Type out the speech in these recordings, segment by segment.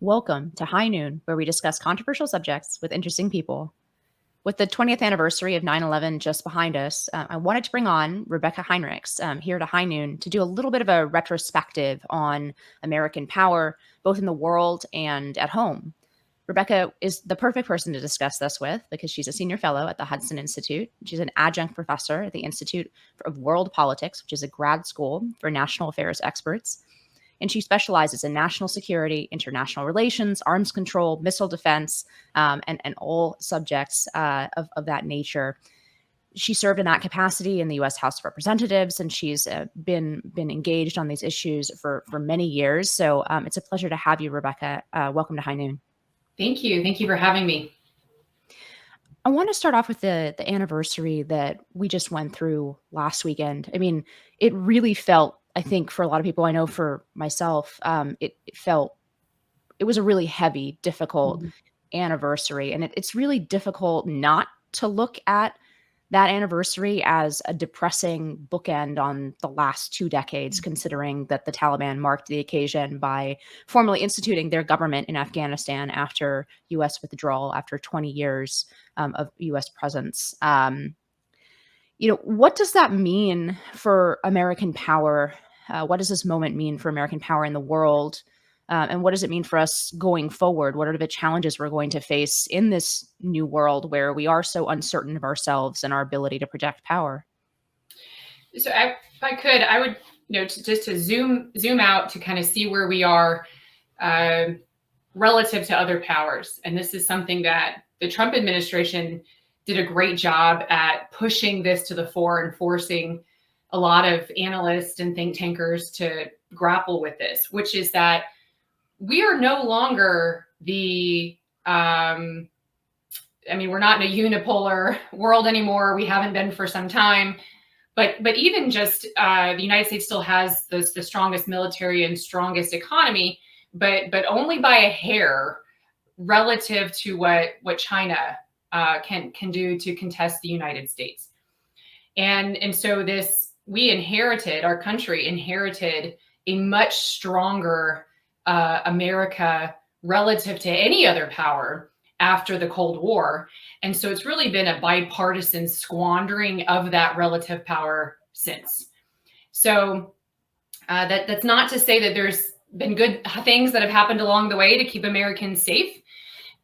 Welcome to High Noon, where we discuss controversial subjects with interesting people. With the 20th anniversary of 9/11 just behind us, I wanted to bring on Rebeccah Heinrichs here to High Noon to do a little bit of a retrospective on American power, both in the world and at home. Rebeccah is the perfect person to discuss this with because she's a senior fellow at the Hudson Institute. She's an adjunct professor at the Institute of World Politics, which is a grad school for national affairs experts. And she specializes in national security, international relations, arms control, missile defense, and all subjects of that nature. She served in that capacity in the U.S. House of Representatives, and she's been engaged on these issues for many years. So it's a pleasure to have you, Rebeccah. Welcome to High Noon. Thank you. Thank you for having me. I want to start off with the anniversary that we just went through last weekend. I mean, it really felt, I think, for a lot of people, I know for myself, it was a really heavy, difficult anniversary. And it's really difficult not to look at that anniversary as a depressing bookend on the last 2 decades, considering that the Taliban marked the occasion by formally instituting their government in Afghanistan after U.S. withdrawal, after 20 years of U.S. presence. What does that mean for American power? What does this moment mean for American power in the world? And what does it mean for us going forward? What are the challenges we're going to face in this new world where we are so uncertain of ourselves and our ability to project power? So if I could, I would, just to zoom out to kind of see where we are relative to other powers. And this is something that the Trump administration did a great job at pushing this to the fore and forcing a lot of analysts and think tankers to grapple with this, which is that we are no longer we're not in a unipolar world anymore. We haven't been for some time. But even just the United States still has the strongest military and strongest economy, but only by a hair relative to what China can do to contest the United States. And so our country inherited a much stronger America relative to any other power after the Cold War. And so it's really been a bipartisan squandering of that relative power since. So that's not to say that there's been good things that have happened along the way to keep Americans safe,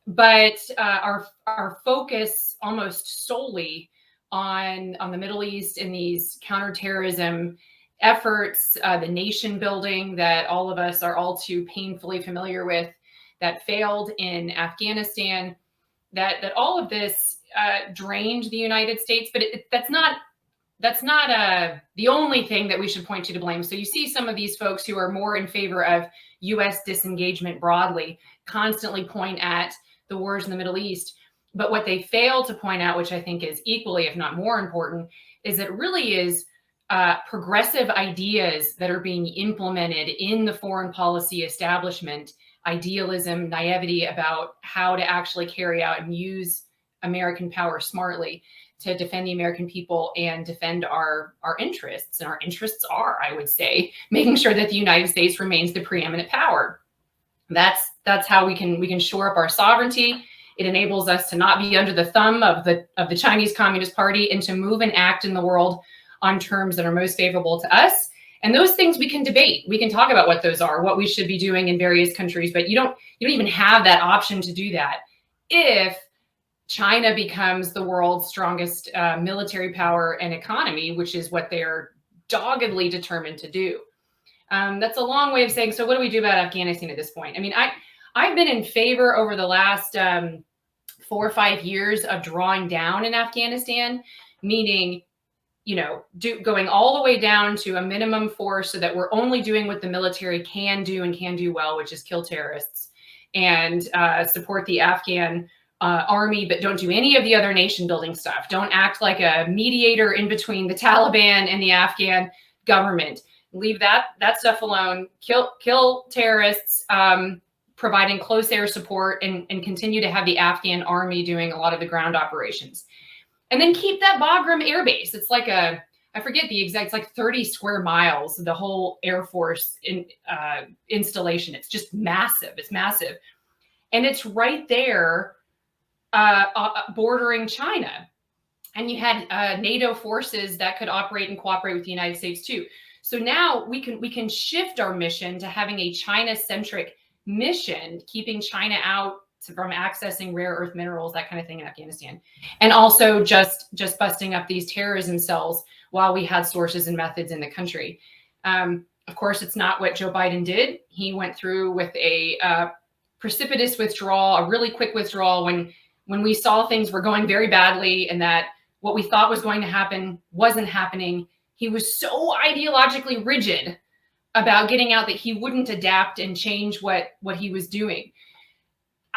but our focus almost solely on the Middle East and these counterterrorism efforts, the nation building that all of us are all too painfully familiar with, that failed in Afghanistan, that all of this drained the United States. But that's not the only thing that we should point to blame. So you see some of these folks who are more in favor of U.S. disengagement broadly constantly point at the wars in the Middle East. But what they fail to point out, which I think is equally, if not more important, is that it really is progressive ideas that are being implemented in the foreign policy establishment, idealism, naivety about how to actually carry out and use American power smartly to defend the American people and defend our interests. And our interests are, I would say, making sure that the United States remains the preeminent power. That's how we can shore up our sovereignty. It enables us to not be under the thumb of the Chinese Communist Party and to move and act in the world on terms that are most favorable to us. And those things we can debate. We can talk about what those are, what we should be doing in various countries, but you don't even have that option to do that if China becomes the world's strongest military power and economy, which is what they're doggedly determined to do. That's a long way of saying, so what do we do about Afghanistan at this point? I mean, I've been in favor over the last 4 or 5 years of drawing down in Afghanistan, meaning going all the way down to a minimum force so that we're only doing what the military can do and can do well, which is kill terrorists and support the Afghan army, but don't do any of the other nation building stuff. Don't act like a mediator in between the Taliban and the Afghan government. Leave that stuff alone. Kill terrorists, providing close air support and continue to have the Afghan army doing a lot of the ground operations. And then keep that Bagram air base. It's like I I forget the exact, it's like 30 square miles, the whole Air Force installation. It's just massive. It's massive. And it's right there bordering China. And you had NATO forces that could operate and cooperate with the United States too. So now we can shift our mission to having a China-centric mission, keeping China out from accessing rare earth minerals, that kind of thing in Afghanistan, and also just busting up these terrorism cells while we had sources and methods in the country. Of course, it's not what Joe Biden did. He went through with a precipitous withdrawal, a really quick withdrawal when we saw things were going very badly and that what we thought was going to happen wasn't happening. He was so ideologically rigid about getting out that he wouldn't adapt and change what he was doing.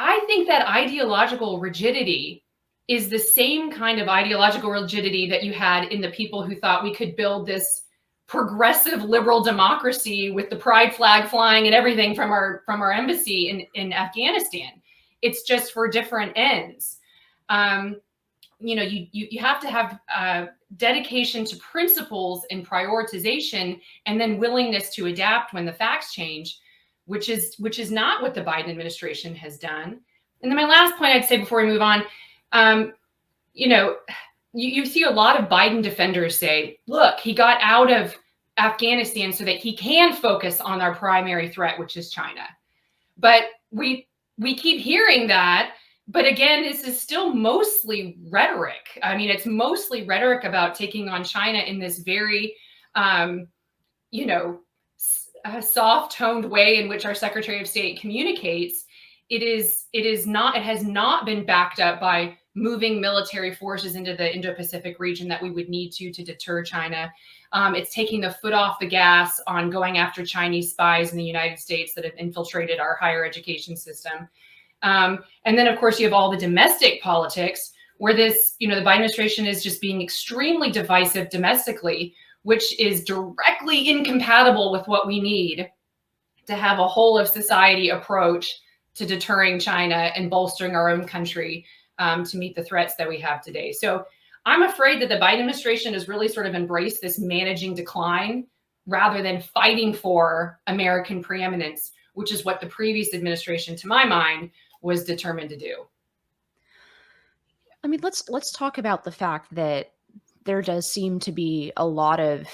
I think that ideological rigidity is the same kind of ideological rigidity that you had in the people who thought we could build this progressive liberal democracy with the pride flag flying and everything from our embassy in Afghanistan. It's just for different ends. You have to have dedication to principles and prioritization, and then willingness to adapt when the facts change, which is not what the Biden administration has done. And then my last point I'd say before we move on, you see a lot of Biden defenders say, look, he got out of Afghanistan so that he can focus on our primary threat, which is China. But we keep hearing that. But again, this is still mostly rhetoric. I mean, it's mostly rhetoric about taking on China in this very, soft-toned way in which our Secretary of State communicates. It has not been backed up by moving military forces into the Indo-Pacific region that we would need to deter China. It's taking the foot off the gas on going after Chinese spies in the United States that have infiltrated our higher education system. And then, of course, you have all the domestic politics where the Biden administration is just being extremely divisive domestically, which is directly incompatible with what we need to have a whole of society approach to deterring China and bolstering our own country to meet the threats that we have today. So I'm afraid that the Biden administration has really sort of embraced this managing decline rather than fighting for American preeminence, which is what the previous administration, to my mind, was determined to do. I mean, let's talk about the fact that there does seem to be a lot of,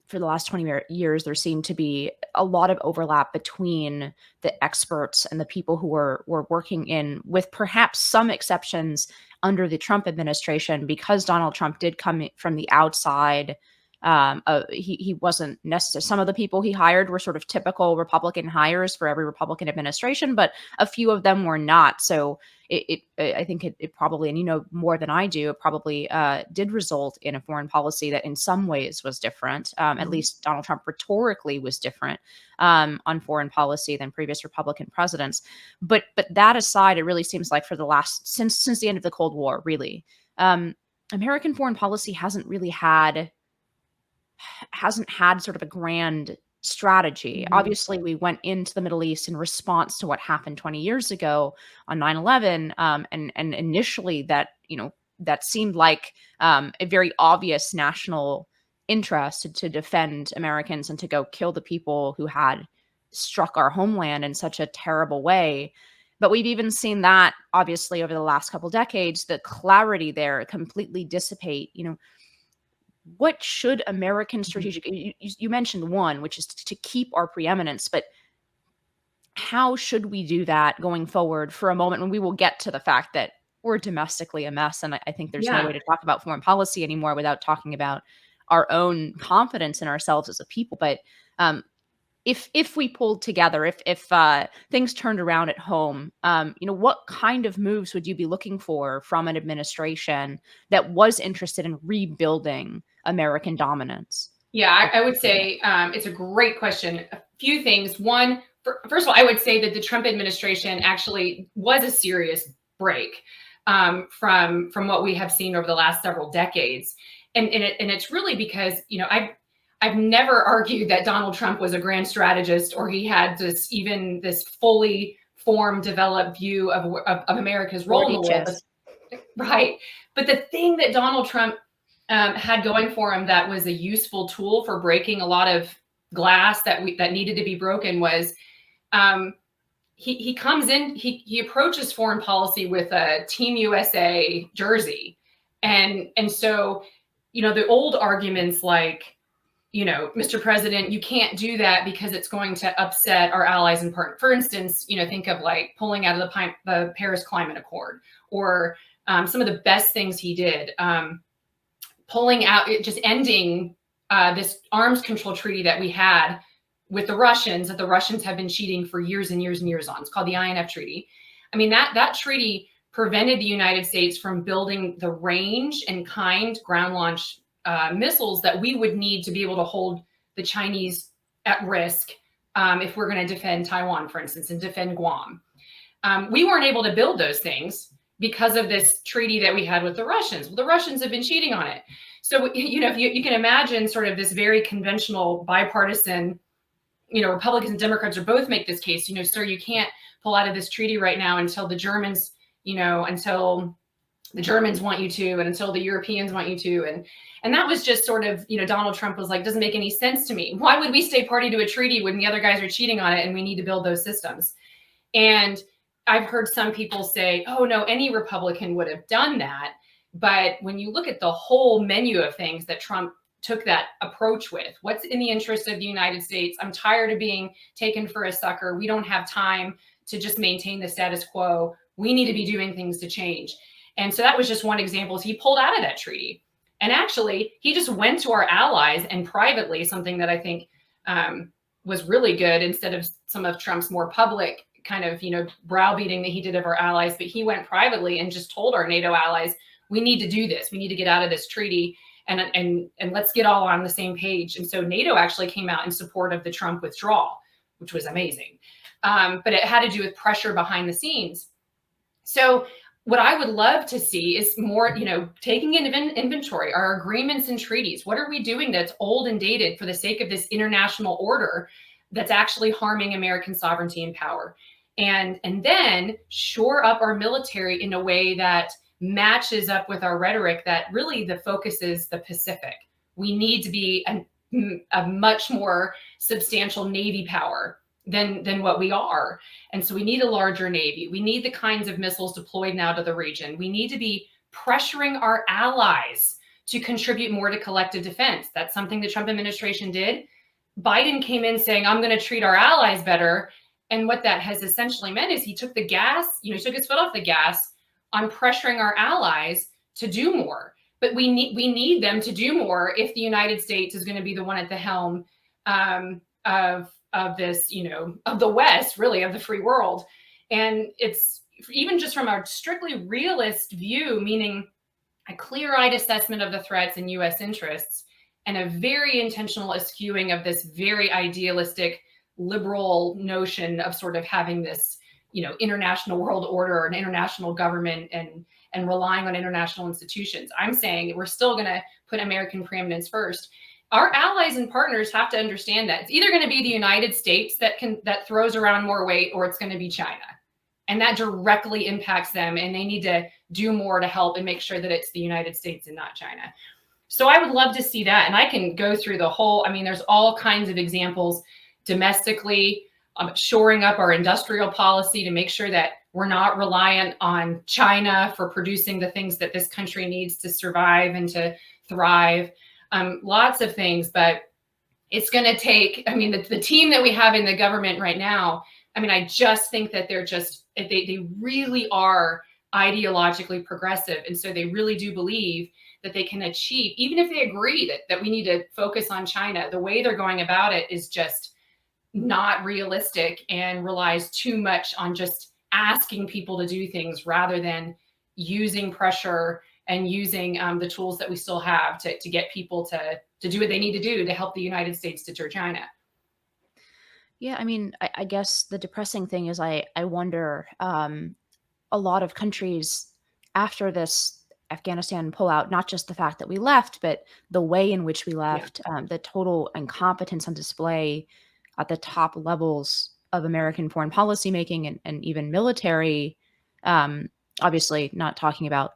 for the last 20 years, there seemed to be a lot of overlap between the experts and the people who were working in, with perhaps some exceptions under the Trump administration, because Donald Trump did come from the outside. He wasn't necessarily, some of the people he hired were sort of typical Republican hires for every Republican administration, but a few of them were not. So I think it probably, and you know more than I do, it probably did result in a foreign policy that in some ways was different. At least Donald Trump rhetorically was different on foreign policy than previous Republican presidents. But that aside, it really seems like for the last, since the end of the Cold War, really, American foreign policy hasn't had sort of a grand strategy. Obviously, we went into the Middle East in response to what happened 20 years ago on 9/11. And initially that seemed like a very obvious national interest to defend Americans and to go kill the people who had struck our homeland in such a terrible way. But we've even seen that, obviously, over the last couple decades, the clarity there completely dissipate. What should American strategic, you mentioned one, which is to keep our preeminence, but how should we do that going forward for a moment when we will get to the fact that we're domestically a mess? And I think there's no way to talk about foreign policy anymore without talking about our own confidence in ourselves as a people. But if we pulled together, if things turned around at home, what kind of moves would you be looking for from an administration that was interested in rebuilding American dominance? Yeah, I would say it's a great question. A few things. One, first of all, I would say that the Trump administration actually was a serious break from what we have seen over the last several decades, and it's really because I've never argued that Donald Trump was a grand strategist or he had this fully formed, developed view of America's role in the world. Right. But the thing that Donald Trump had going for him that was a useful tool for breaking a lot of glass that needed to be broken was he comes in, he approaches foreign policy with a Team USA jersey. And so, the old arguments like, Mr. President, you can't do that because it's going to upset our allies and partners. For instance, think of like pulling out of the Paris Climate Accord, or some of the best things he did, pulling out, just ending this arms control treaty that we had with the Russians, that the Russians have been cheating for years and years and years on. It's called the INF Treaty. I mean, that treaty prevented the United States from building the range and kind ground launch missiles that we would need to be able to hold the Chinese at risk if we're going to defend Taiwan, for instance, and defend Guam. We weren't able to build those things because of this treaty that we had with the Russians. Well, the Russians have been cheating on it. So, if you can imagine sort of this very conventional bipartisan, Republicans and Democrats are both make this case, sir, you can't pull out of this treaty right now until the Germans, until the Germans want you to, and until the Europeans want you to. And that was just sort of, Donald Trump was like, doesn't make any sense to me. Why would we stay party to a treaty when the other guys are cheating on it and we need to build those systems? And I've heard some people say, oh no, any Republican would have done that. But when you look at the whole menu of things that Trump took that approach with, what's in the interest of the United States? I'm tired of being taken for a sucker. We don't have time to just maintain the status quo. We need to be doing things to change. And so that was just one example. He pulled out of that treaty. And actually, he just went to our allies and privately, something that I think was really good, instead of some of Trump's more public kind of, browbeating that he did of our allies. But he went privately and just told our NATO allies, we need to do this. We need to get out of this treaty, and let's get all on the same page. And so NATO actually came out in support of the Trump withdrawal, which was amazing. But it had to do with pressure behind the scenes. So what I would love to see is more, taking an inventory, our agreements and treaties. What are we doing that's old and dated for the sake of this international order that's actually harming American sovereignty and power? And then shore up our military in a way that matches up with our rhetoric that really the focus is the Pacific. We need to be a much more substantial Navy power than what we are. And so we need a larger Navy. We need the kinds of missiles deployed now to the region. We need to be pressuring our allies to contribute more to collective defense. That's something the Trump administration did. Biden came in saying, I'm going to treat our allies better. And what that has essentially meant is he took the gas, he took his foot off the gas on pressuring our allies to do more. But we need them to do more if the United States is going to be the one at the helm of this, of the West, really, of the free world. And it's even just from a strictly realist view, meaning a clear-eyed assessment of the threats and U.S. interests, and a very intentional eschewing of this very idealistic liberal notion of sort of having this, international world order or an international government and relying on international institutions. I'm saying we're still going to put American preeminence first. Our allies and partners have to understand that it's either going to be the United States that throws around more weight, or it's going to be China. And that directly impacts them, and they need to do more to help and make sure that it's the United States and not China. So I would love to see that. And I can go through the whole, there's all kinds of examples domestically, shoring up our industrial policy to make sure that we're not reliant on China for producing the things that this country needs to survive and to thrive. Lots of things, but it's going to take, the team that we have in the government right now, I just think that they really are ideologically progressive. And so they really do believe that they can achieve, even if they agree that we need to focus on China, the way they're going about it is just not realistic and relies too much on just asking people to do things rather than using pressure and using the tools that we still have to get people to do what they need to do to help the United States deter China. Yeah, I guess the depressing thing is I wonder, a lot of countries after this Afghanistan pullout, not just the fact that we left, but the way in which we left, the total incompetence on display at the top levels of American foreign policy making and even military, obviously not talking about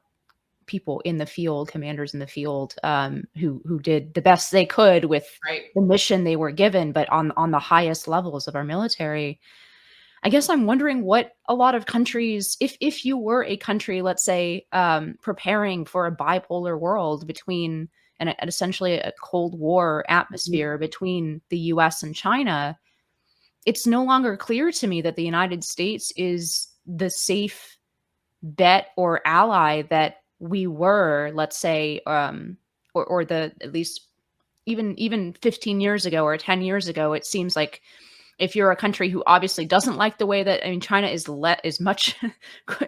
people in the field, commanders in the field, who did the best they could with Right. the mission they were given, but on the highest levels of our military. I guess I'm wondering what a lot of countries, if you were a country, let's say, preparing for a bipolar world between and essentially a Cold War atmosphere between the U.S. and China, it's no longer clear to me that the United States is the safe bet or ally that we were, let's say, or the at least even 15 years ago or 10 years ago. It seems like if you're a country who obviously doesn't like the way that, I mean, China is much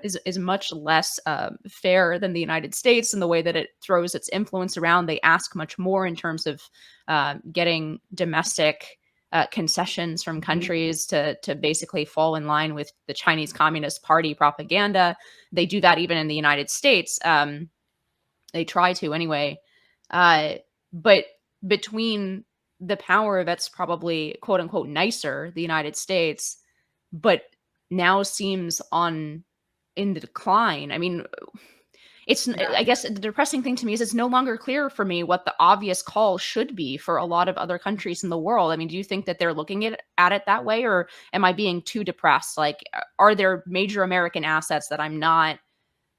is much less fair than the United States in the way that it throws its influence around. They ask much more in terms of getting domestic concessions from countries to basically fall in line with the Chinese Communist Party propaganda. They do that even in the United States. They try to anyway. But between the power that's probably quote unquote nicer, the United States, but now seems in the decline. I mean, I guess the depressing thing to me is it's no longer clear for me what the obvious call should be for a lot of other countries in the world. I mean, do you think that they're looking at it that way, or am I being too depressed? Like, are there major American assets that I'm not,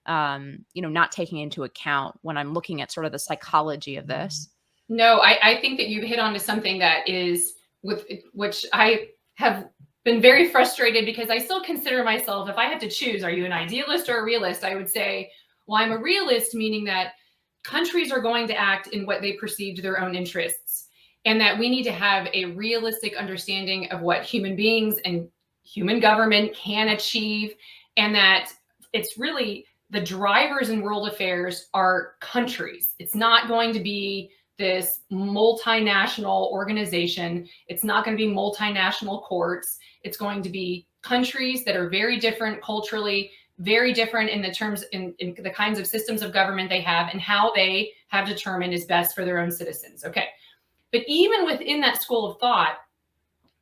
not taking into account when I'm looking at sort of the psychology of this? No, I think that you've hit onto something that is with which I have been very frustrated, because I still consider myself, if I had to choose, are you an idealist or a realist? I would say, well, I'm a realist, meaning that countries are going to act in what they perceive to their own interests, and that we need to have a realistic understanding of what human beings and human government can achieve, and that it's really the drivers in world affairs are countries. It's not going to be this multinational organization. It's not going to be multinational courts. It's going to be countries that are very different culturally, very different in the terms in the kinds of systems of government they have and how they have determined is best for their own citizens. Okay. But even within that school of thought,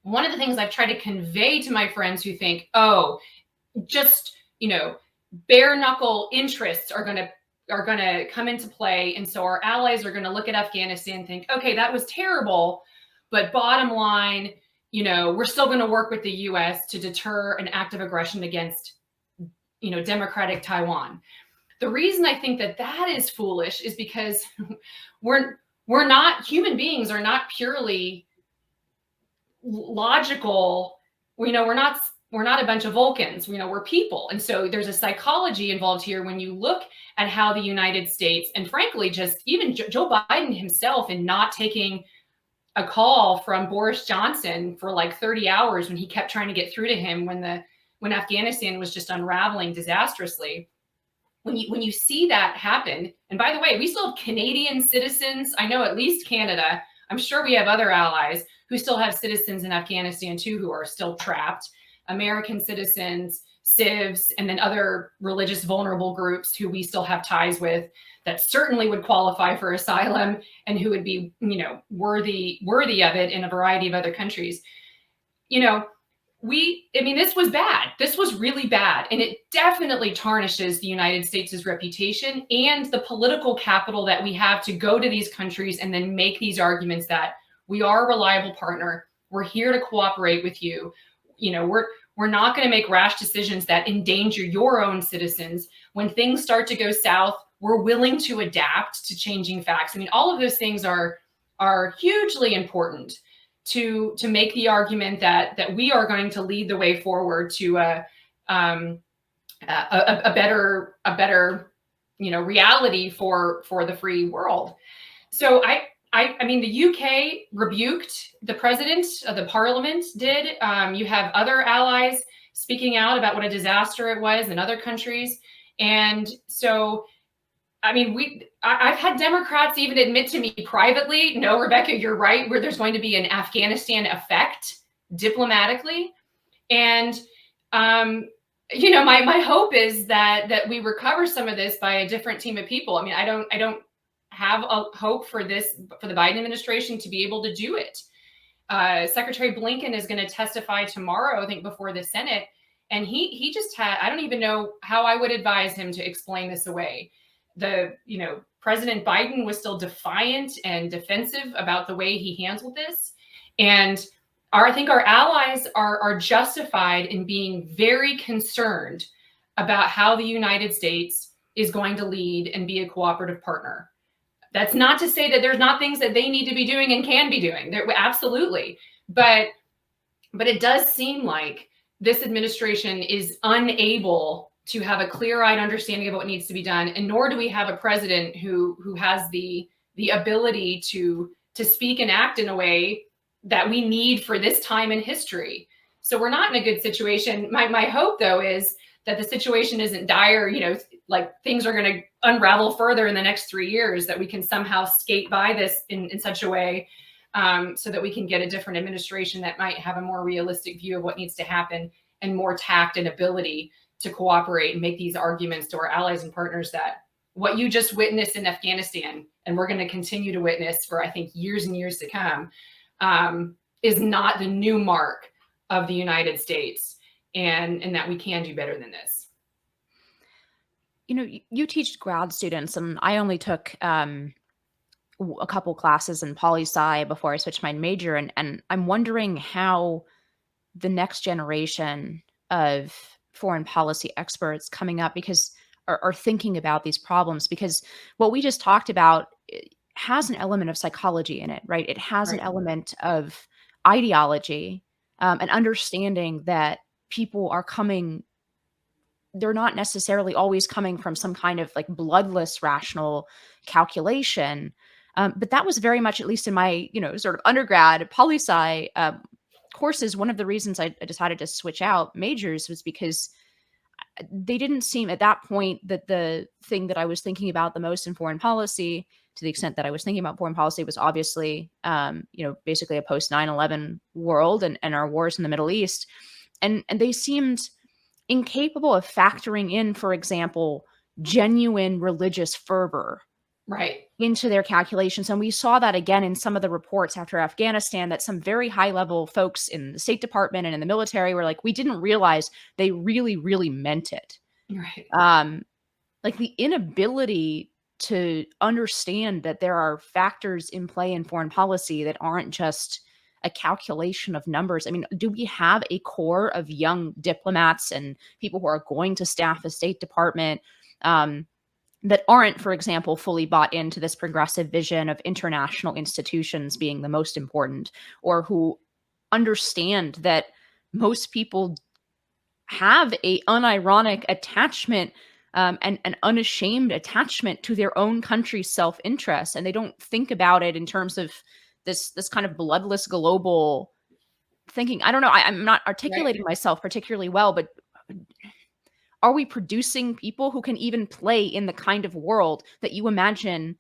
one of the things I've tried to convey to my friends who think, oh, just, bare knuckle interests are going to come into play. And so our allies are going to look at Afghanistan and think, okay, that was terrible, but bottom line, we're still going to work with the US to deter an act of aggression against, democratic Taiwan. The reason I think that is foolish is because we're not, human beings are not purely logical. We're not a bunch of Vulcans, we're people. And so there's a psychology involved here when you look at how the United States, and frankly, just even Joe Biden himself, in not taking a call from Boris Johnson for like 30 hours when he kept trying to get through to him when Afghanistan was just unraveling disastrously. When you see that happen, and by the way, we still have Canadian citizens. I know at least Canada. I'm sure we have other allies who still have citizens in Afghanistan too, who are still trapped. American citizens, civs, and then other religious vulnerable groups who we still have ties with that certainly would qualify for asylum and who would be, worthy of it in a variety of other countries. This was bad. This was really bad. And it definitely tarnishes the United States' reputation and the political capital that we have to go to these countries and then make these arguments that we are a reliable partner. We're here to cooperate with you. We're not going to make rash decisions that endanger your own citizens. When things start to go south, we're willing to adapt to changing facts. All of those things are hugely important to make the argument that we are going to lead the way forward to a better reality for the free world. So the UK rebuked the president, the parliament did. You have other allies speaking out about what a disaster it was in other countries. And so, I've had Democrats even admit to me privately, no, Rebecca, you're right, where there's going to be an Afghanistan effect diplomatically. And, my hope is that we recover some of this by a different team of people. I don't have a hope for the Biden administration to be able to do it. Secretary Blinken is going to testify tomorrow, I think, before the Senate. And he just had, I don't even know how I would advise him to explain this away. President Biden was still defiant and defensive about the way he handled this. And I think our allies are justified in being very concerned about how the United States is going to lead and be a cooperative partner. That's not to say that there's not things that they need to be doing and can be doing. There, absolutely. But it does seem like this administration is unable to have a clear-eyed understanding of what needs to be done, and nor do we have a president who has the ability to speak and act in a way that we need for this time in history. So we're not in a good situation. My hope, though, is that the situation isn't dire, like things are going to unravel further in the next 3 years, that we can somehow skate by this in such a way so that we can get a different administration that might have a more realistic view of what needs to happen and more tact and ability to cooperate and make these arguments to our allies and partners that what you just witnessed in Afghanistan, and we're going to continue to witness for, I think, years and years to come, is not the new mark of the United States, and that we can do better than this. You teach grad students, and I only took a couple classes in poli-sci before I switched my major, and I'm wondering how the next generation of foreign policy experts coming up are thinking about these problems, because what we just talked about has an element of psychology in it, right? It has an element of ideology, and understanding that people are coming, they're not necessarily always coming from some kind of like bloodless rational calculation. But that was very much, at least in my, sort of undergrad poli-sci courses, one of the reasons I decided to switch out majors was because they didn't seem at that point that the thing that I was thinking about the most in foreign policy, to the extent that I was thinking about foreign policy, was obviously, basically a post 9/11 world and our wars in the Middle East. And they seemed incapable of factoring in, for example, genuine religious fervor into their calculations. And we saw that again in some of the reports after Afghanistan, that some very high level folks in the State Department and in the military were like, we didn't realize they really, really meant it. Like the inability to understand that there are factors in play in foreign policy that aren't just a calculation of numbers. I mean, do we have a core of young diplomats and people who are going to staff the State Department that aren't, for example, fully bought into this progressive vision of international institutions being the most important, or who understand that most people have a unironic attachment and an unashamed attachment to their own country's self-interest, and they don't think about it in terms of this kind of bloodless global thinking? I don't know. I'm not articulating myself particularly well, but are we producing people who can even play in the kind of world that you imagine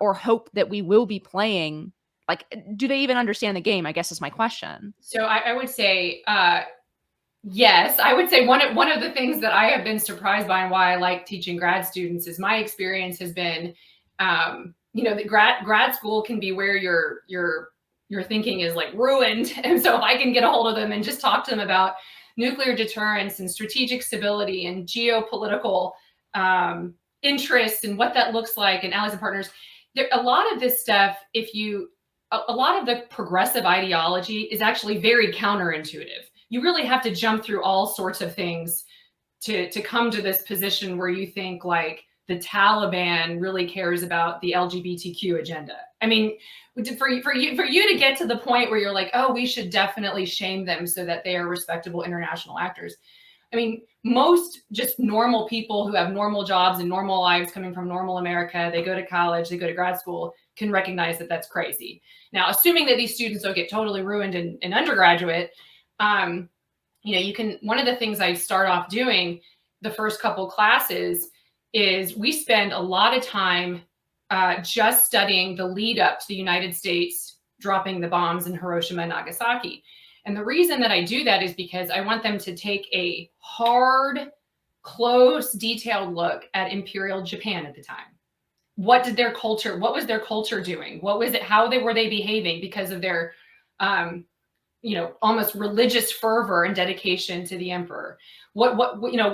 or hope that we will be playing? Like, do they even understand the game, I guess, is my question. So I would say, yes. I would say one of the things that I have been surprised by and why I like teaching grad students is my experience has been, the grad school can be where your thinking is like ruined. And so if I can get a hold of them and just talk to them about nuclear deterrence and strategic stability and geopolitical interests and what that looks like and allies and partners, a lot of this stuff, a lot of the progressive ideology is actually very counterintuitive. You really have to jump through all sorts of things to come to this position where you think like the Taliban really cares about the LGBTQ agenda. I mean, for you to get to the point where you're like, oh, we should definitely shame them so that they are respectable international actors. I mean, most just normal people who have normal jobs and normal lives coming from normal America, they go to college, they go to grad school, can recognize that that's crazy. Now, assuming that these students don't get totally ruined in undergraduate, you can, one of the things I start off doing the first couple classes is we spend a lot of time just studying the lead up to the United States dropping the bombs in Hiroshima and Nagasaki. And the reason that I do that is because I want them to take a hard, close, detailed look at Imperial Japan at the time. What was their culture doing? What was it? How were they behaving because of their almost religious fervor and dedication to the emperor. What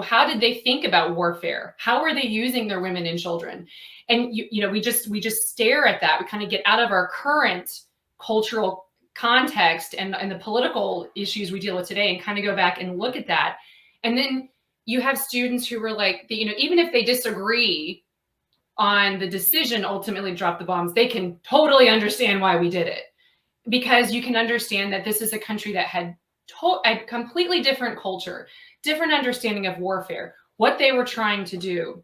how did they think about warfare? How are they using their women and children? And we just stare at that. We kind of get out of our current cultural context and the political issues we deal with today and kind of go back and look at that. And then you have students who were like, even if they disagree on the decision ultimately to drop the bombs, they can totally understand why we did it. Because you can understand that this is a country that had a completely different culture, different understanding of warfare, what they were trying to do.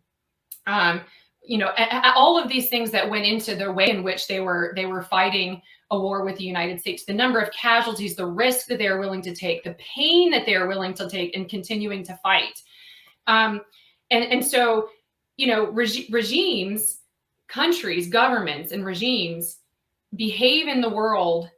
All of these things that went into the way in which they were fighting a war with the United States, the number of casualties, the risk that they are willing to take, the pain that they are willing to take in continuing to fight. And so, regimes, countries, governments, and regimes behave in the world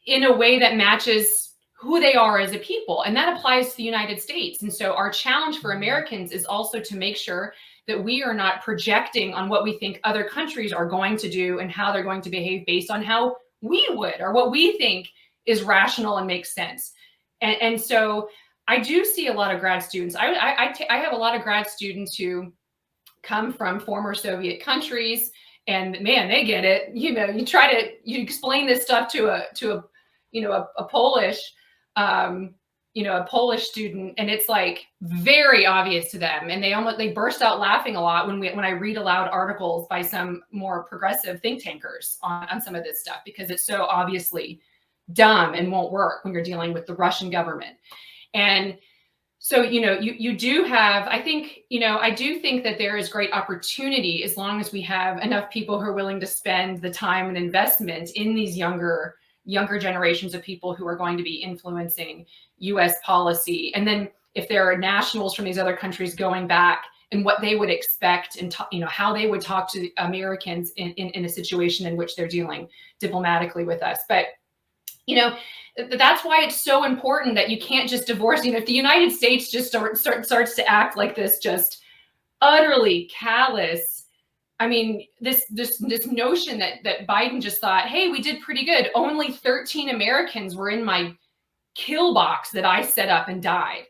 in a way that matches who they are as a people. And that applies to the United States. And so our challenge for Americans is also to make sure that we are not projecting on what we think other countries are going to do and how they're going to behave based on how we would or what we think is rational and makes sense. And so I do see a lot of grad students. I have a lot of grad students who come from former Soviet countries, and man, they get it. You explain this stuff to a Polish a Polish student, and it's like very obvious to them, and they burst out laughing a lot when I read aloud articles by some more progressive think tankers on some of this stuff, because it's so obviously dumb and won't work when you're dealing with the Russian government. And so, you do have, I do think that there is great opportunity as long as we have enough people who are willing to spend the time and investment in these younger generations of people who are going to be influencing U.S. policy. And then if there are nationals from these other countries going back and what they would expect and how they would talk to Americans in a situation in which they're dealing diplomatically with us. But that's why it's so important that you can't just divorce. If the United States just starts to act like this, just utterly callous. I mean, this notion that Biden just thought, hey, we did pretty good. Only 13 Americans were in my kill box that I set up and died.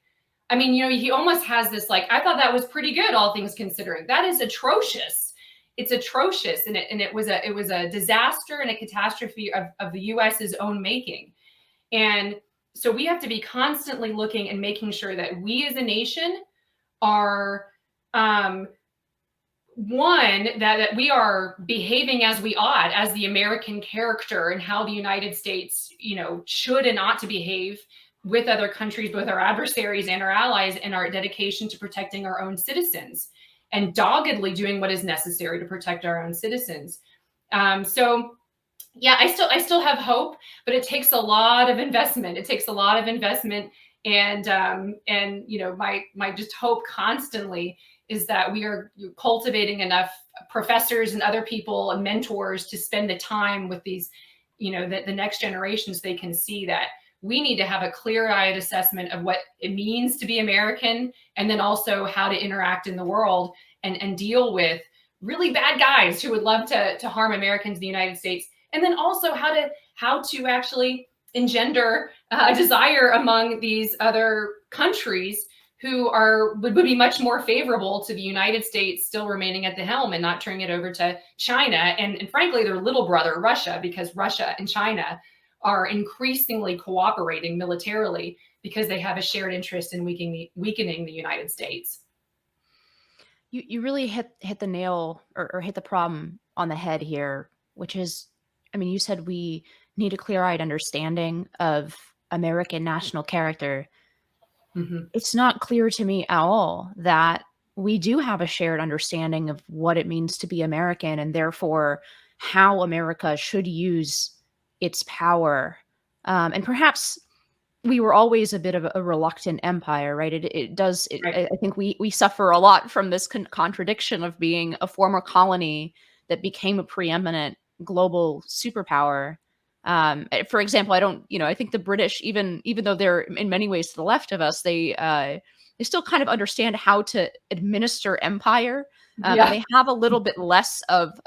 I mean, he almost has this like, I thought that was pretty good, all things considering. That is atrocious. It's atrocious, and it was a disaster and a catastrophe of the U.S.'s own making. And so we have to be constantly looking and making sure that we as a nation are that we are behaving as we ought, as the American character, and how the United States, should and ought to behave with other countries, both our adversaries and our allies, and our dedication to protecting our own citizens and doggedly doing what is necessary to protect our own citizens. So yeah, I still have hope, but it takes a lot of investment. And my just hope constantly is that we are cultivating enough professors and other people and mentors to spend the time with these, the next generations. They can see that we need to have a clear-eyed assessment of what it means to be American, and then also how to interact in the world and deal with really bad guys who would love to harm Americans in the United States. And then also how to actually engender a desire among these other countries who would be much more favorable to the United States still remaining at the helm and not turning it over to China and frankly their little brother Russia, because Russia and China are increasingly cooperating militarily because they have a shared interest in weakening the United States. You really hit the nail or hit the problem on the head here, which is, I mean, you said we need a clear-eyed understanding of American national character. Mm-hmm. It's not clear to me at all that we do have a shared understanding of what it means to be American, and therefore how America should use its power. And perhaps we were always a bit of a reluctant empire, right? Right. I think we suffer a lot from this contradiction of being a former colony that became a preeminent global superpower. For example, I think the British, even though they're in many ways to the left of us, they still kind of understand how to administer empire. Yeah. They have a little bit less of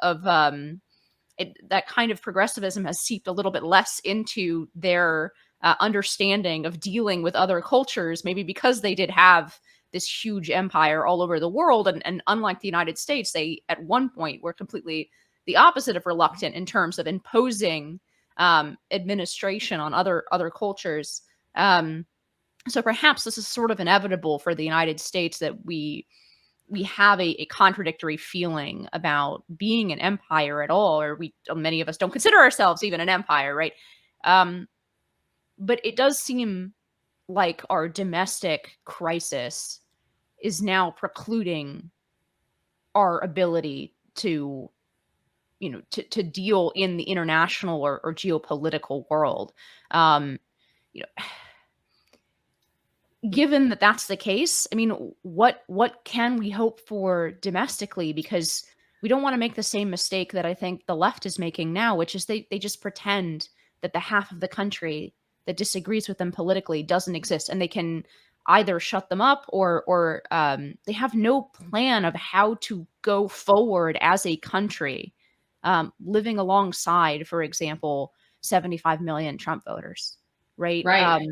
that kind of progressivism has seeped a little bit less into their understanding of dealing with other cultures, maybe because they did have this huge empire all over the world. And unlike the United States, they at one point were completely the opposite of reluctant in terms of imposing administration on other cultures. So perhaps this is sort of inevitable for the United States, that we have a contradictory feeling about being an empire at all, or many of us don't consider ourselves even an empire, right? But it does seem like our domestic crisis is now precluding our ability to, to deal in the international or geopolitical world. You know, given that that's the case, I mean, what can we hope for domestically? Because we don't want to make the same mistake that I think the left is making now, which is they just pretend that the half of the country that disagrees with them politically doesn't exist, and they can either shut them up or they have no plan of how to go forward as a country, living alongside, for example, 75 million Trump voters, right? Right.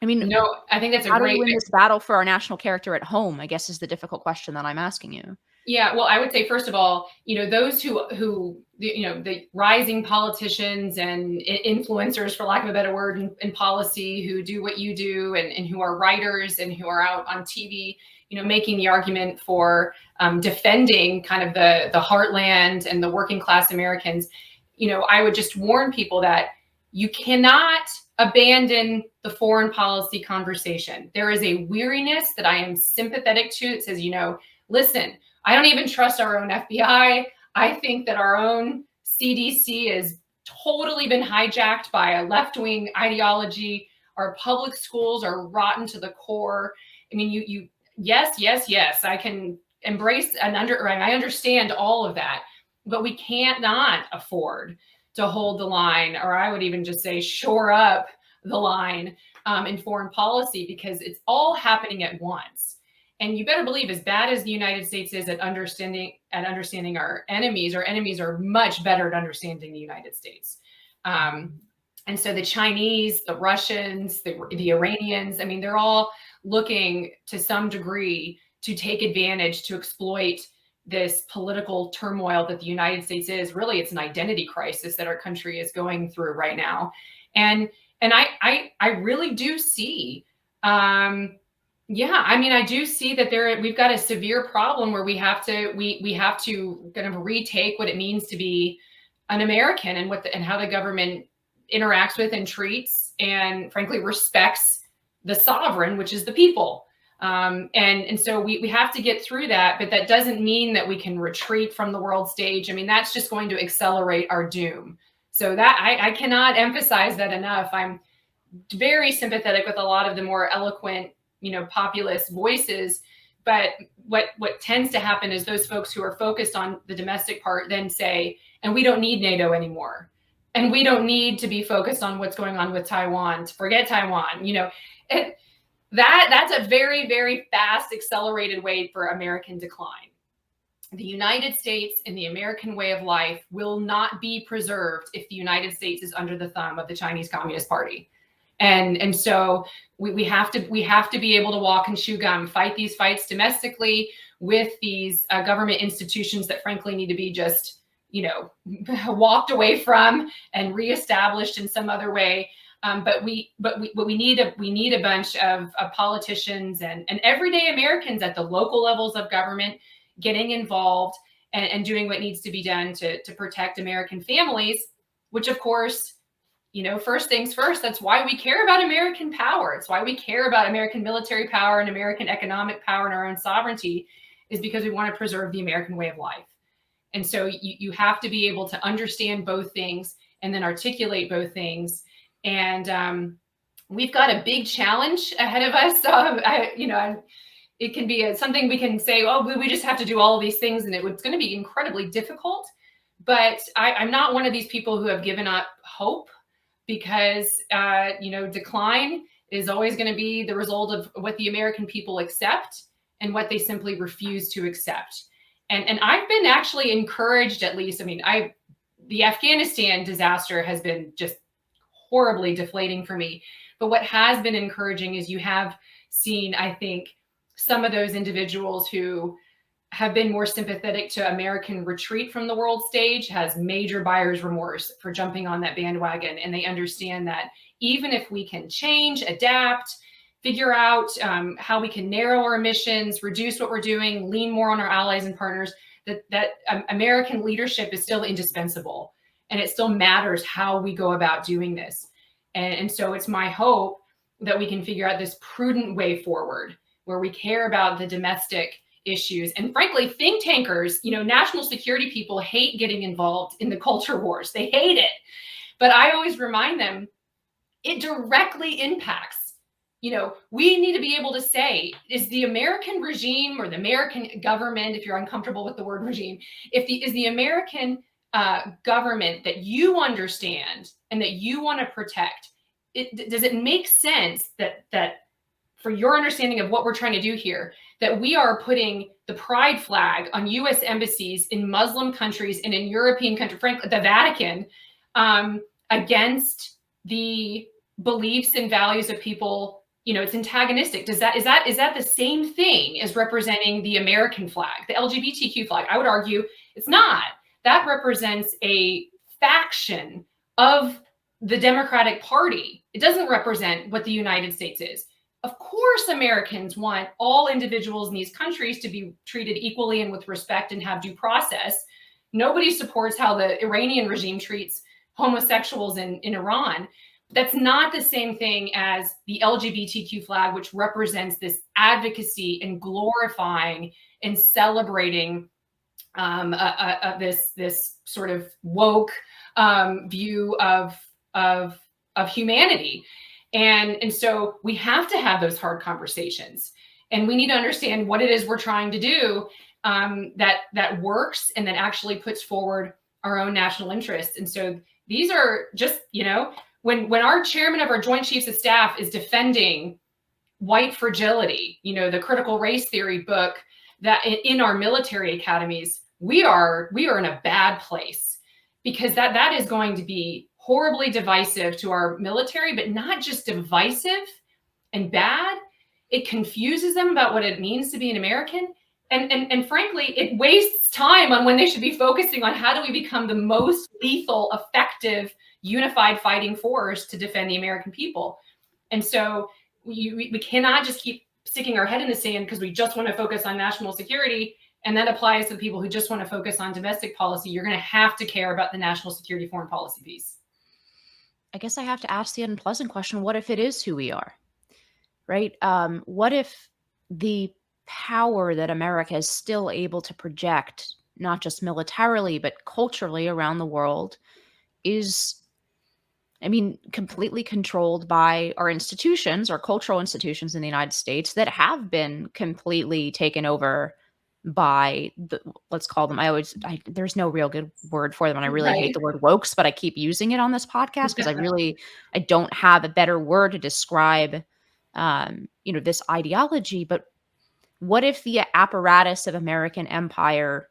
I mean, No, I think that's a how do we great. win this battle for our national character at home, I guess, is the difficult question that I'm asking you. Yeah, well, I would say first of all, those who the rising politicians and influencers, for lack of a better word, in policy, who do what you do, and who are writers and who are out on TV, making the argument for defending kind of the heartland and the working class Americans. I would just warn people that you cannot abandon the foreign policy conversation. There is a weariness that I am sympathetic to. It says, listen, I don't even trust our own FBI. I think that our own CDC has totally been hijacked by a left-wing ideology. Our public schools are rotten to the core. I mean, yes, I can embrace I understand all of that, but we can't not afford to hold the line, or I would even just say shore up the line in foreign policy, because it's all happening at once. And you better believe, as bad as the United States is at understanding our enemies are much better at understanding the United States. And so the Chinese, the Russians, the Iranians, I mean, they're all looking to some degree to take advantage, to exploit this political turmoil that the United States is. Really, it's an identity crisis that our country is going through right now. And I really do see, I do see that we've got a severe problem where we have to kind of retake what it means to be an American, and how the government interacts with and treats and frankly respects the sovereign, which is the people. And so we have to get through that, but that doesn't mean that we can retreat from the world stage. I mean, that's just going to accelerate our doom. So that I cannot emphasize that enough. I'm very sympathetic with a lot of the more eloquent, populist voices. But what tends to happen is those folks who are focused on the domestic part then say, and we don't need NATO anymore. And we don't need to be focused on what's going on with Taiwan. Forget Taiwan. That's a very, very fast, accelerated way for American decline. The United States and the American way of life will not be preserved if the United States is under the thumb of the Chinese Communist Party. And so we have to be able to walk and chew gum, fight these fights domestically with these government institutions that frankly need to be just, walked away from and reestablished in some other way. But we need a bunch of politicians and everyday Americans at the local levels of government getting involved and doing what needs to be done to protect American families, which of course, first things first, that's why we care about American power. It's why we care about American military power and American economic power and our own sovereignty, is because we want to preserve the American way of life. And so you have to be able to understand both things and then articulate both things. And we've got a big challenge ahead of us. It can be something we can say, oh, we just have to do all of these things, and it's going to be incredibly difficult. But I'm not one of these people who have given up hope, because decline is always going to be the result of what the American people accept and what they simply refuse to accept. And I've been actually encouraged, at least. I mean, the Afghanistan disaster has been just horribly deflating for me. But what has been encouraging is you have seen, I think, some of those individuals who have been more sympathetic to American retreat from the world stage has major buyer's remorse for jumping on that bandwagon. And they understand that even if we can change, adapt, figure out how we can narrow our emissions, reduce what we're doing, lean more on our allies and partners, that American leadership is still indispensable. And it still matters how we go about doing this. And so it's my hope that we can figure out this prudent way forward where we care about the domestic issues. And frankly, think tankers, national security people hate getting involved in the culture wars. They hate it. But I always remind them, it directly impacts. We need to be able to say, is the American regime or the American government, if you're uncomfortable with the word regime, is the American government that you understand and that you want to protect, does it make sense that for your understanding of what we're trying to do here, that we are putting the pride flag on U.S. embassies in Muslim countries and in European countries, frankly, the Vatican, against the beliefs and values of people? It's antagonistic. Is that the same thing as representing the American flag, the LGBTQ flag? I would argue it's not. That represents a faction of the Democratic Party. It doesn't represent what the United States is. Of course, Americans want all individuals in these countries to be treated equally and with respect and have due process. Nobody supports how the Iranian regime treats homosexuals in Iran. That's not the same thing as the LGBTQ flag, which represents this advocacy and glorifying and celebrating this sort of woke view of humanity. And so we have to have those hard conversations, and we need to understand what it is we're trying to do that works and that actually puts forward our own national interests. And so these are just, when our chairman of our Joint Chiefs of Staff is defending white fragility, the critical race theory book that in our military academies, we are in a bad place, because that is going to be horribly divisive to our military, but not just divisive and bad. It confuses them about what it means to be an American. And frankly, it wastes time on when they should be focusing on how do we become the most lethal, effective, unified fighting force to defend the American people. And so we cannot just keep sticking our head in the sand because we just want to focus on national security. And that applies to the people who just want to focus on domestic policy. You're going to have to care about the national security foreign policy piece. I guess I have to ask the unpleasant question, what if it is who we are, right? What if the power that America is still able to project, not just militarily, but culturally around the world, is, completely controlled by our institutions, our cultural institutions in the United States that have been completely taken over by let's call them, there's no real good word for them, and I really hate the word wokes, but I keep using it on this podcast because I don't have a better word to describe this ideology. But what if the apparatus of American empire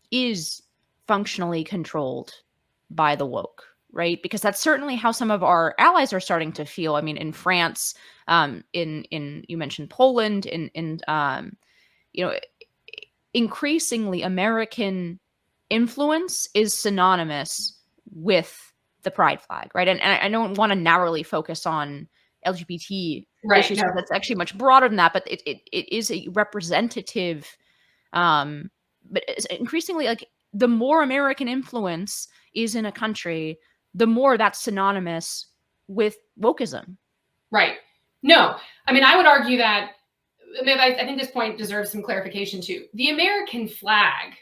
is functionally controlled by the woke, right? Because that's certainly how some of our allies are starting to feel. In France, in you mentioned Poland, increasingly American influence is synonymous with the pride flag, right? And I don't want to narrowly focus on LGBT issues, because it's actually much broader than that, but it is a representative, but it's increasingly, like, the more American influence is in a country, the more that's synonymous with wokeism. Right. No, I would argue that, I think this point deserves some clarification too. The American flag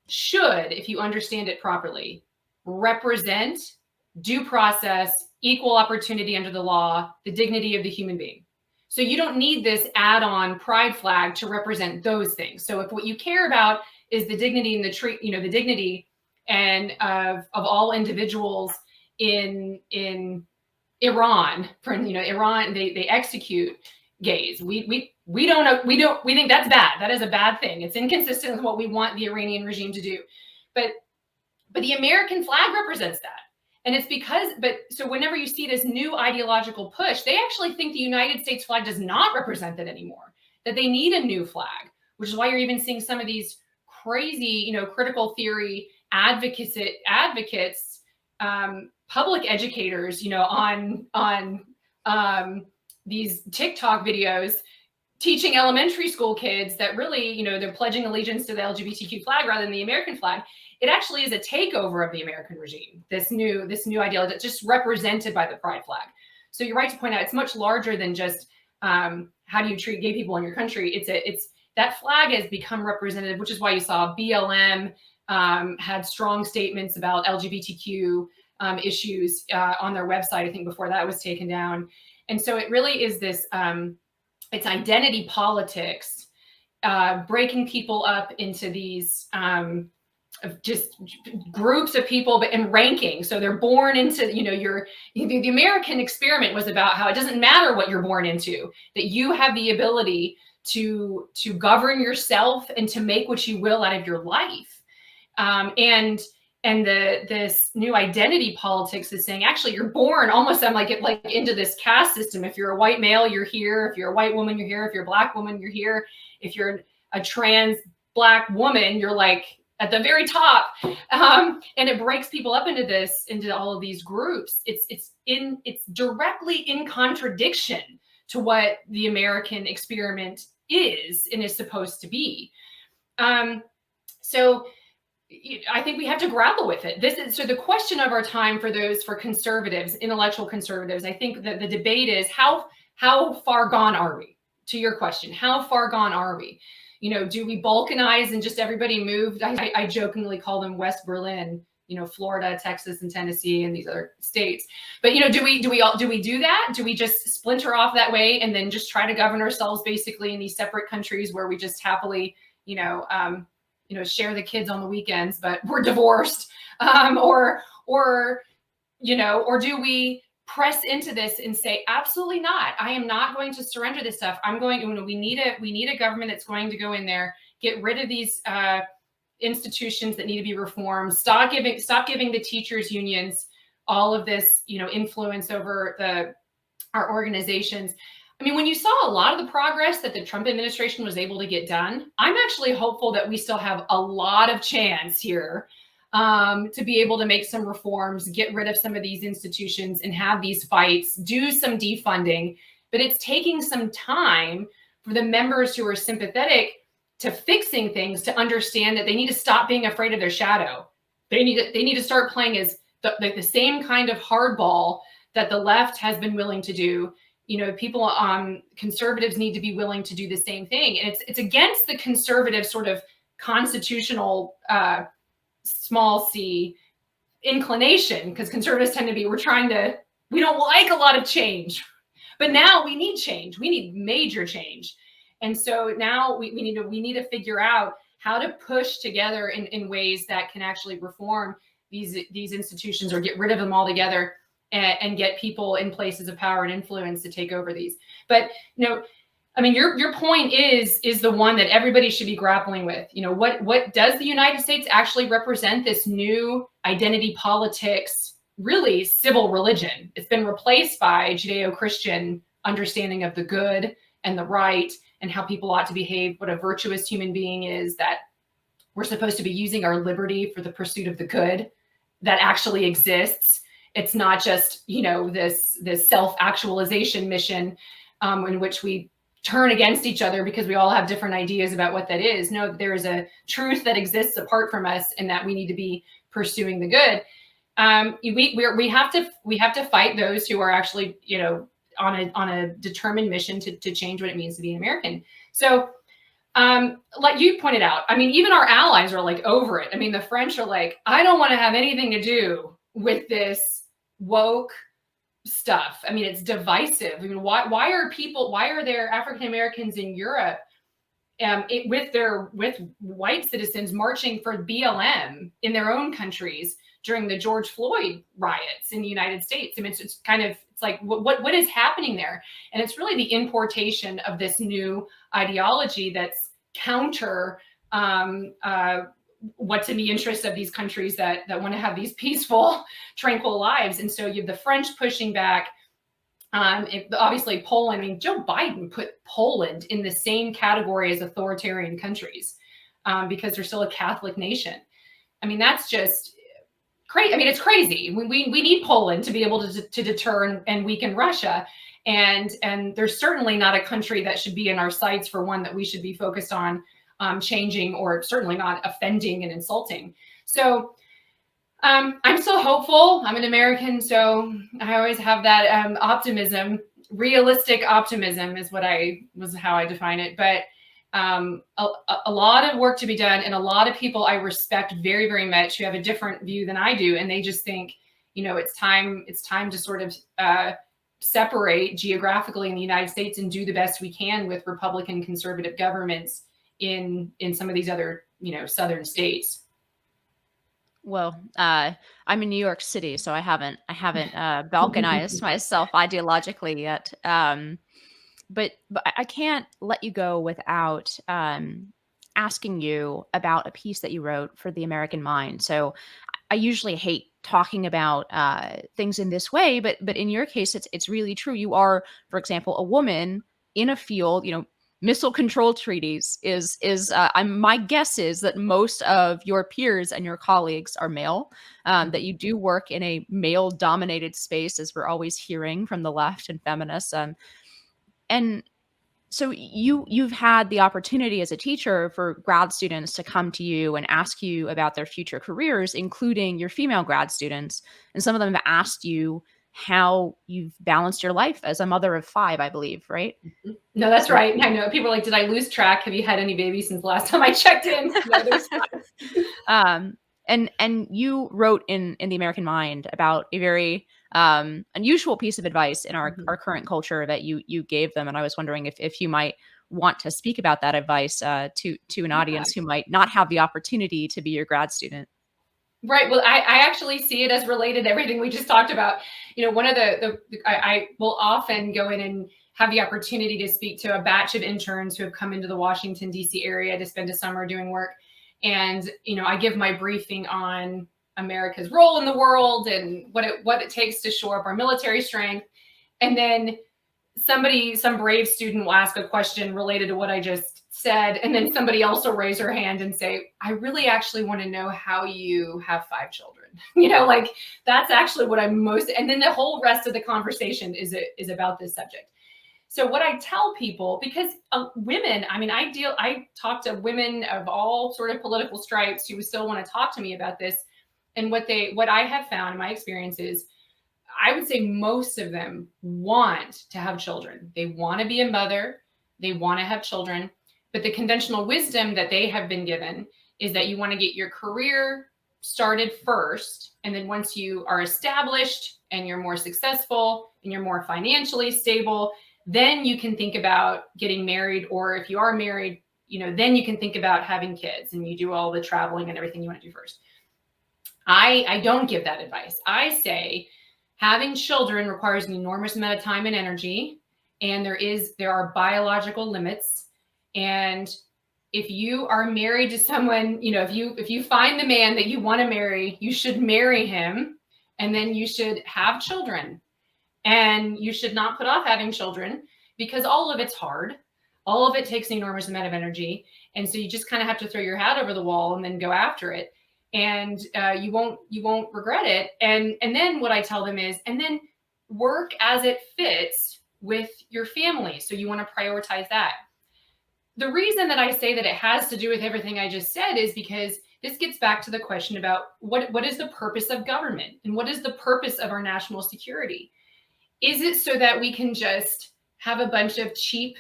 should, if you understand it properly, represent due process, equal opportunity under the law, the dignity of the human being. So you don't need this add-on pride flag to represent those things. So if what you care about is the dignity and the dignity and of all individuals in Iran, Iran, they execute gays. We think that's bad. That is a bad thing. It's inconsistent with what we want the Iranian regime to do. But But the American flag represents that. And it's because, so whenever you see this new ideological push, they actually think the United States flag does not represent it anymore, that they need a new flag, which is why you're even seeing some of these crazy, critical theory advocates, public educators, on these TikTok videos teaching elementary school kids that really, they're pledging allegiance to the LGBTQ flag rather than the American flag. It actually is a takeover of the American regime, this new ideology that's just represented by the pride flag. So you're right to point out it's much larger than just how do you treat gay people in your country. It's that flag has become representative, which is why you saw BLM had strong statements about LGBTQ issues on their website, I think before that was taken down. And so it really is this, it's identity politics, breaking people up into these just groups of people, but in ranking. So they're born into, the American experiment was about how it doesn't matter what you're born into, that you have the ability to govern yourself and to make what you will out of your life. And this new identity politics is saying, actually, you're born almost like into this caste system. If you're a white male, you're here. If you're a white woman, you're here. If you're a black woman, you're here. If you're a trans black woman, you're like at the very top. And it breaks people up into all of these groups. It's directly in contradiction to what the American experiment is and is supposed to be. So I think we have to grapple with it. So the question of our time for conservatives, intellectual conservatives, I think that the debate is how far gone are we? To your question, how far gone are we? Do we balkanize and just everybody moved? I jokingly call them West Berlin, Florida, Texas, and Tennessee, and these other states. But do we do that? Do we just splinter off that way and then just try to govern ourselves basically in these separate countries where we just happily, share the kids on the weekends, but we're divorced, or do we press into this and say, absolutely not. I am not going to surrender this stuff. We need a government that's going to go in there, get rid of these institutions that need to be reformed, stop giving the teachers unions all of this, influence over our organizations. I mean, when you saw a lot of the progress that the Trump administration was able to get done, I'm actually hopeful that we still have a lot of chance here to be able to make some reforms, get rid of some of these institutions and have these fights, do some defunding. But it's taking some time for the members who are sympathetic to fixing things to understand that they need to stop being afraid of their shadow. They need to start playing as the same kind of hardball that the left has been willing to do. People, conservatives need to be willing to do the same thing. And it's against the conservative sort of constitutional small c inclination, because conservatives tend to be, we don't like a lot of change, but now we need change. We need major change. And so now we need to figure out how to push together in ways that can actually reform these institutions or get rid of them altogether. And get people in places of power and influence to take over these. But, your point is the one that everybody should be grappling with. What does the United States actually represent? This new identity politics, really civil religion. It's been replaced by Judeo-Christian understanding of the good and the right and how people ought to behave, what a virtuous human being is, that we're supposed to be using our liberty for the pursuit of the good that actually exists. It's not just, this self-actualization mission in which we turn against each other because we all have different ideas about what that is. No, there is a truth that exists apart from us and that we need to be pursuing the good. We have to fight those who are actually, on a determined mission to change what it means to be an American. So like you pointed out, even our allies are like over it. The French are like, I don't want to have anything to do with this woke stuff. It's divisive. Why are there African Americans in Europe with white citizens marching for BLM in their own countries during the George Floyd riots in the United States? It's like what is happening there? And it's really the importation of this new ideology that's counter what's in the interest of these countries that want to have these peaceful, tranquil lives. And so you have the French pushing back. Obviously Poland, I mean, Joe Biden put Poland in the same category as authoritarian countries because they're still a Catholic nation. I mean, that's just crazy. I mean, it's crazy. We need Poland to be able to deter and weaken Russia. And there's certainly not a country that should be in our sights for one that we should be focused on changing, or certainly not offending and insulting. So I'm still hopeful. I'm an American, so I always have that optimism. Realistic optimism is how I define it. But a lot of work to be done, and a lot of people I respect very, very much who have a different view than I do, and they just think, it's time to sort of separate geographically in the United States and do the best we can with Republican conservative governments in some of these other southern states. Well, I'm in New York City, so I haven't balkanized myself ideologically yet. But I can't let you go without asking you about a piece that you wrote for The American Mind. So I usually hate talking about things in this way, but in your case, it's really true. You are, for example, a woman in a field, missile control treaties is my guess is that most of your peers and your colleagues are male, that you do work in a male dominated space, as we're always hearing from the left and feminists. And so you've had the opportunity as a teacher for grad students to come to you and ask you about their future careers, including your female grad students. And some of them have asked you how you've balanced your life as a mother of 5, I believe, right? No, that's right. I know people are like, did I lose track? Have you had any babies since the last time I checked in? No, there's not. And you wrote in The American Mind about a very unusual piece of advice in our current culture that you gave them. And I was wondering if you might want to speak about that advice to an audience who might not have the opportunity to be your grad student. Right. Well, I actually see it as related to everything we just talked about. One of I will often go in and have the opportunity to speak to a batch of interns who have come into the Washington, D.C. area to spend a summer doing work. And, I give my briefing on America's role in the world and what it takes to shore up our military strength. And then some brave student will ask a question related to what I just said. And then somebody else will raise her hand and say, I really actually want to know how you have 5 children. Like that's actually what I'm most, and then the whole rest of the conversation is about this subject. So what I tell people, because women, I mean, I talk to women of all sort of political stripes who still want to talk to me about this. And what I have found in my experience is, I would say most of them want to have children. They want to be a mother. They want to have children. But the conventional wisdom that they have been given is that you want to get your career started first. And then once you are established and you're more successful and you're more financially stable, then you can think about getting married. Or if you are married, then you can think about having kids and you do all the traveling and everything you want to do first. I don't give that advice. I say having children requires an enormous amount of time and energy. And there are biological limits. And if you are married to someone, if you find the man that you want to marry, you should marry him, and then you should have children. And you should not put off having children, because all of it's hard. All of it takes an enormous amount of energy. And so you just kind of have to throw your hat over the wall and then go after it. And you won't regret it. And then what I tell them is, and then work as it fits with your family. So you want to prioritize that. The reason that I say that it has to do with everything I just said is because this gets back to the question about what is the purpose of government and what is the purpose of our national security? Is it so that we can just have a bunch of cheap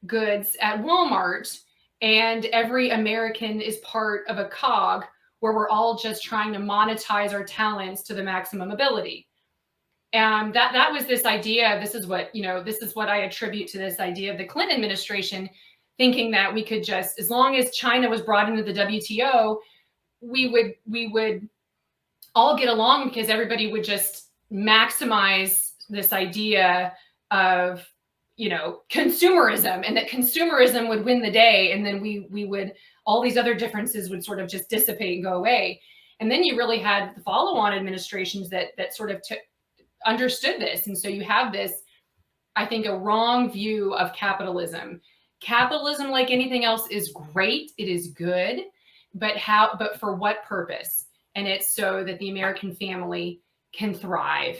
goods at Walmart and every American is part of a cog where we're all just trying to monetize our talents to the maximum ability? And that was this idea. This is what I attribute to this idea of the Clinton administration, thinking that we could just, as long as China was brought into the WTO, we would all get along because everybody would just maximize this idea of consumerism, and that consumerism would win the day. And then we would, all these other differences would sort of just dissipate and go away. And then you really had the follow-on administrations that sort of understood this. And so you have this, I think, a wrong view of capitalism. Capitalism, like anything else, is great. It is good, but for what purpose? And it's so that the American family can thrive,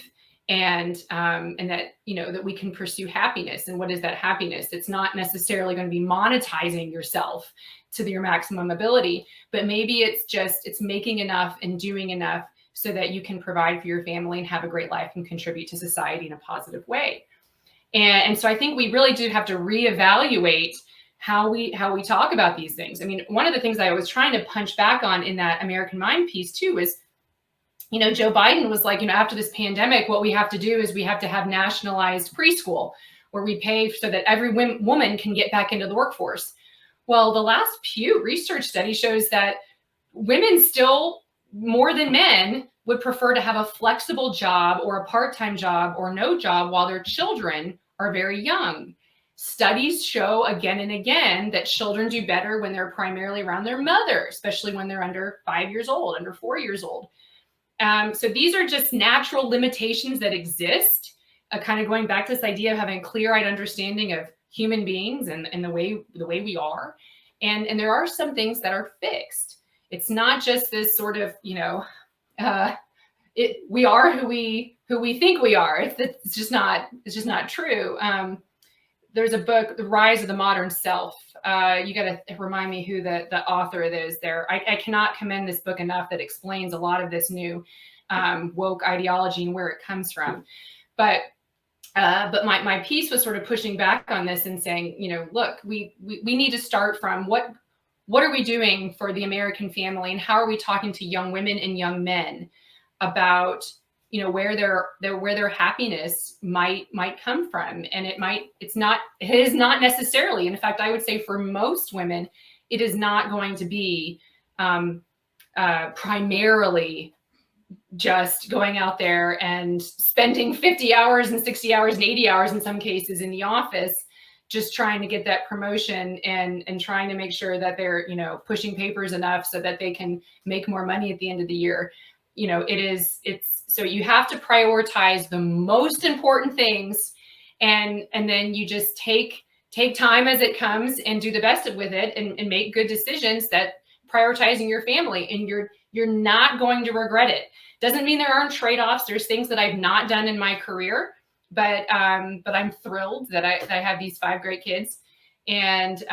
and that, that we can pursue happiness. And what is that happiness? It's not necessarily going to be monetizing yourself to your maximum ability, but maybe it's making enough and doing enough so that you can provide for your family and have a great life and contribute to society in a positive way. And so I think we really do have to reevaluate how we talk about these things. I mean, one of the things I was trying to punch back on in that American Mind piece too is, Joe Biden was like, after this pandemic, what we have to do is we have to have nationalized preschool where we pay so that every woman can get back into the workforce. Well, the last Pew Research study shows that women still, more than men, would prefer to have a flexible job or a part-time job or no job while their children are very young. Studies show again and again that children do better when they're primarily around their mother, especially when they're under 5 years old, under 4 years old. So these are just natural limitations that exist, kind of going back to this idea of having a clear-eyed understanding of human beings and the way we are. And there are some things that are fixed. It's not just this sort of, we are who we think we are. It's just not true. There's a book, The Rise of the Modern Self. You got to remind me who the author is there. I cannot commend this book enough. That explains a lot of this new woke ideology and where it comes from. But my piece was sort of pushing back on this and saying, look, we need to start from what are we doing for the American family, and how are we talking to young women and young men about where their happiness might come from. And it is not necessarily, in fact, I would say for most women, it is not going to be primarily just going out there and spending 50 hours and 60 hours and 80 hours in some cases in the office, just trying to get that promotion and trying to make sure that they're, pushing papers enough so that they can make more money at the end of the year. So you have to prioritize the most important things, and then you just take time as it comes and do the best with it, and make good decisions that prioritizing your family, and you're not going to regret it. Doesn't mean there aren't trade-offs. There's things that I've not done in my career, but I'm thrilled that I have these 5 great kids, and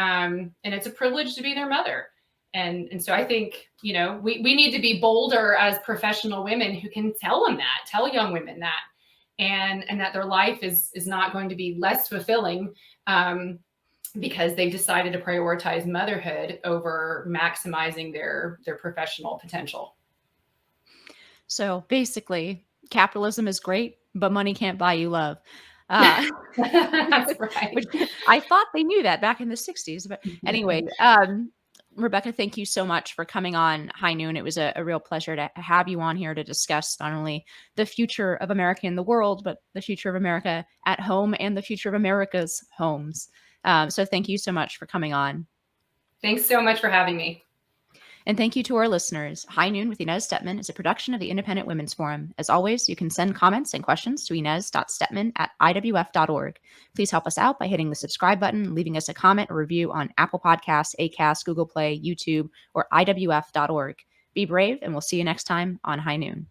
it's a privilege to be their mother. And so I think, we need to be bolder as professional women who can tell young women that, and that their life is not going to be less fulfilling because they've decided to prioritize motherhood over maximizing their professional potential. So basically, capitalism is great, but money can't buy you love. That's right. Which I thought they knew that back in the 60s. But anyway, Rebeccah, thank you so much for coming on High Noon. It was a real pleasure to have you on here to discuss not only the future of America in the world, but the future of America at home and the future of America's homes. So thank you so much for coming on. Thanks so much for having me. And thank you to our listeners. High Noon with Inez Stepman is a production of the Independent Women's Forum. As always, you can send comments and questions to inez.stepman@iwf.org. Please help us out by hitting the subscribe button, leaving us a comment or review on Apple Podcasts, Acast, Google Play, YouTube, or iwf.org. Be brave, and we'll see you next time on High Noon.